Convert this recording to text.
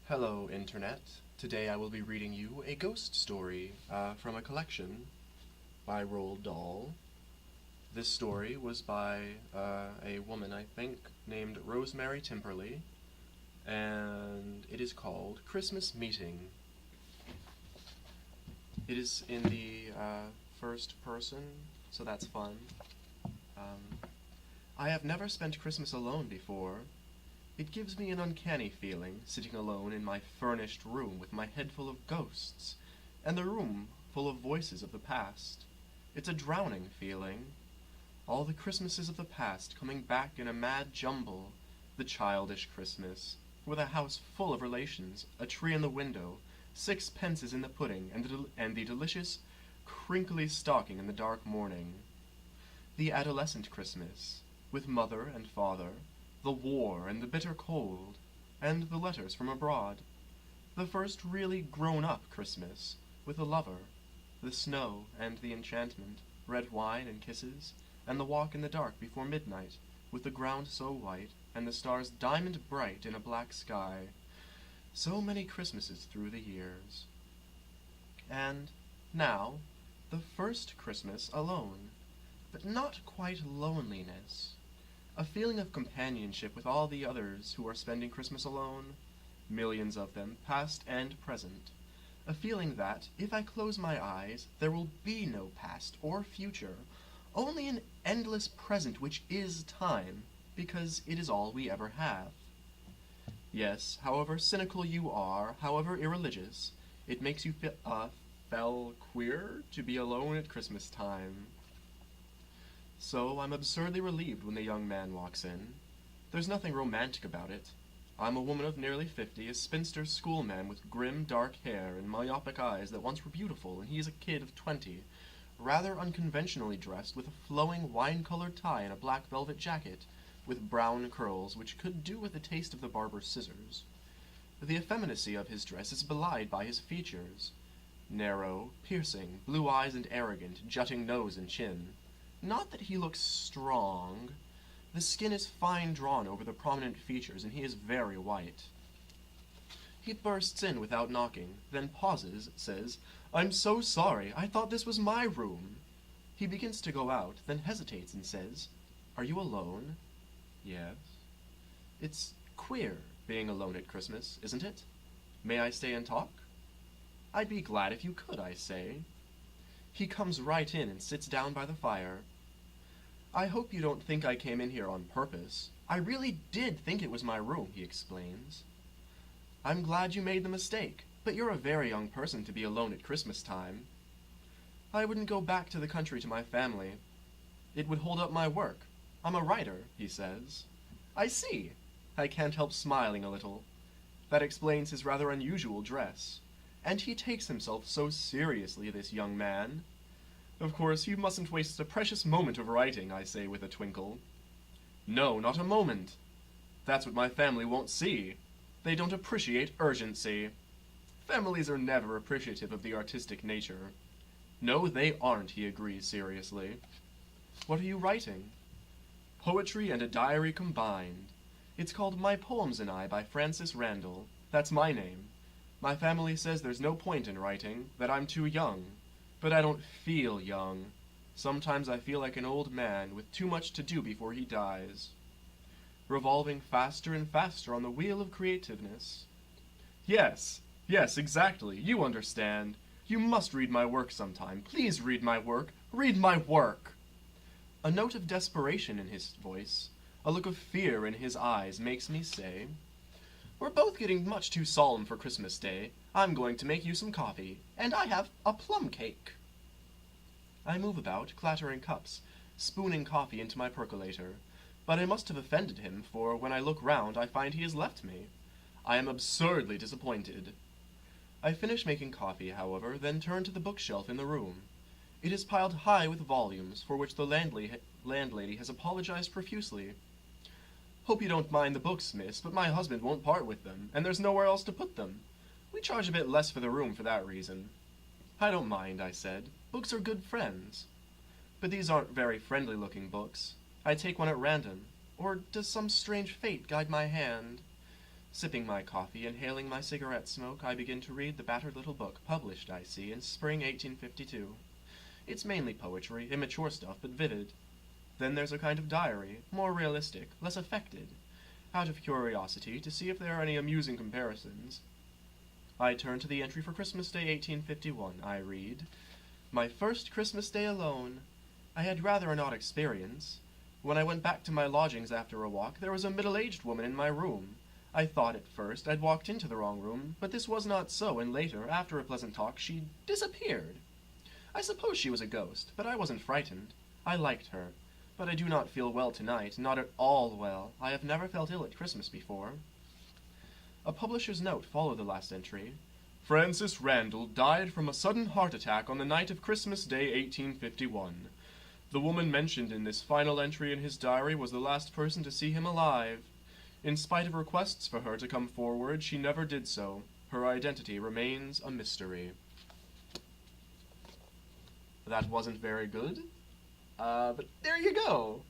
Hello, Internet. Today I will be reading you a ghost story from a collection by Roald Dahl. This story was by a woman, I think, named Rosemary Timperley, and it is called Christmas Meeting. It is in the first person, so that's fun. I have never spent Christmas alone before. It gives me an uncanny feeling, sitting alone in my furnished room with my head full of ghosts, and the room full of voices of the past. It's a drowning feeling. All the Christmases of the past coming back in a mad jumble. The childish Christmas, with a house full of relations, a tree in the window, 6 pences in the pudding, and the delicious, crinkly stocking in the dark morning. The adolescent Christmas, with mother and father, the war and the bitter cold, and the letters from abroad. The first really grown-up Christmas, with a lover, the snow and the enchantment, red wine and kisses, and the walk in the dark before midnight, with the ground so white, and the stars diamond bright in a black sky. So many Christmases through the years. And now, the first Christmas alone, but not quite loneliness. A feeling of companionship with all the others who are spending Christmas alone, millions of them, past and present. A feeling that, if I close my eyes, there will be no past or future, only an endless present which is time, because it is all we ever have. Yes, however cynical you are, however irreligious, it makes you feel queer to be alone at Christmas time. So I'm absurdly relieved when the young man walks in. There's nothing romantic about it. I'm a woman of nearly 50, a spinster schoolman with grim, dark hair and myopic eyes that once were beautiful, and he is a kid of 20, rather unconventionally dressed with a flowing wine-colored tie and a black velvet jacket, with brown curls which could do with a taste of the barber's scissors. The effeminacy of his dress is belied by his features. Narrow, piercing, blue eyes and arrogant, jutting nose and chin. Not that he looks strong. The skin is fine drawn over the prominent features, and he is very white. He bursts in without knocking, then pauses, says, "I'm so sorry, I thought this was my room." He begins to go out, then hesitates and says, "Are you alone?" "Yes." "It's queer, being alone at Christmas, isn't it? May I stay and talk?" "I'd be glad if you could," I say. He comes right in and sits down by the fire. "I hope you don't think I came in here on purpose. I really did think it was my room," he explains. "I'm glad you made the mistake, but you're a very young person to be alone at Christmas time." "I wouldn't go back to the country to my family. It would hold up my work. I'm a writer," he says. "I see." I can't help smiling a little. That explains his rather unusual dress. And he takes himself so seriously, this young man. "Of course, you mustn't waste a precious moment of writing," I say with a twinkle. "No, not a moment. That's what my family won't see. They don't appreciate urgency. Families are never appreciative of the artistic nature." "No, they aren't," he agrees seriously. "What are you writing?" "Poetry and a diary combined. It's called My Poems and I by Francis Randall. That's my name. My family says there's no point in writing, that I'm too young. But I don't feel young. Sometimes I feel like an old man with too much to do before he dies. Revolving faster and faster on the wheel of creativeness." Yes, exactly. You understand. You must read my work sometime. Please read my work. Read my work. A note of desperation in his voice, a look of fear in his eyes makes me say, "We're both getting much too solemn for Christmas Day. I'm going to make you some coffee, and I have a plum cake." I move about, clattering cups, spooning coffee into my percolator, but I must have offended him, for when I look round I find he has left me. I am absurdly disappointed. I finish making coffee, however, then turn to the bookshelf in the room. It is piled high with volumes, for which the landlady has apologized profusely. "Hope you don't mind the books, miss, but my husband won't part with them, and there's nowhere else to put them. We charge a bit less for the room for that reason." "I don't mind," I said. "Books are good friends." "But these aren't very friendly-looking books. I take one at random. Or does some strange fate guide my hand?" Sipping my coffee, inhaling my cigarette smoke, I begin to read the battered little book, published, I see, in spring 1852. It's mainly poetry, immature stuff, but vivid. Then there's a kind of diary, more realistic, less affected, out of curiosity to see if there are any amusing comparisons. I turn to the entry for Christmas Day 1851. I read, "My first Christmas Day alone. I had rather an odd experience. When I went back to my lodgings after a walk, there was a middle-aged woman in my room. I thought at first I'd walked into the wrong room, but this was not so, and later, after a pleasant talk, she disappeared. I suppose she was a ghost, but I wasn't frightened. I liked her. But I do not feel well tonight, not at all well. I have never felt ill at Christmas before." A publisher's note followed the last entry. "Francis Randall died from a sudden heart attack on the night of Christmas Day 1851. The woman mentioned in this final entry in his diary was the last person to see him alive. In spite of requests for her to come forward, she never did so. Her identity remains a mystery." That wasn't very good, but there you go.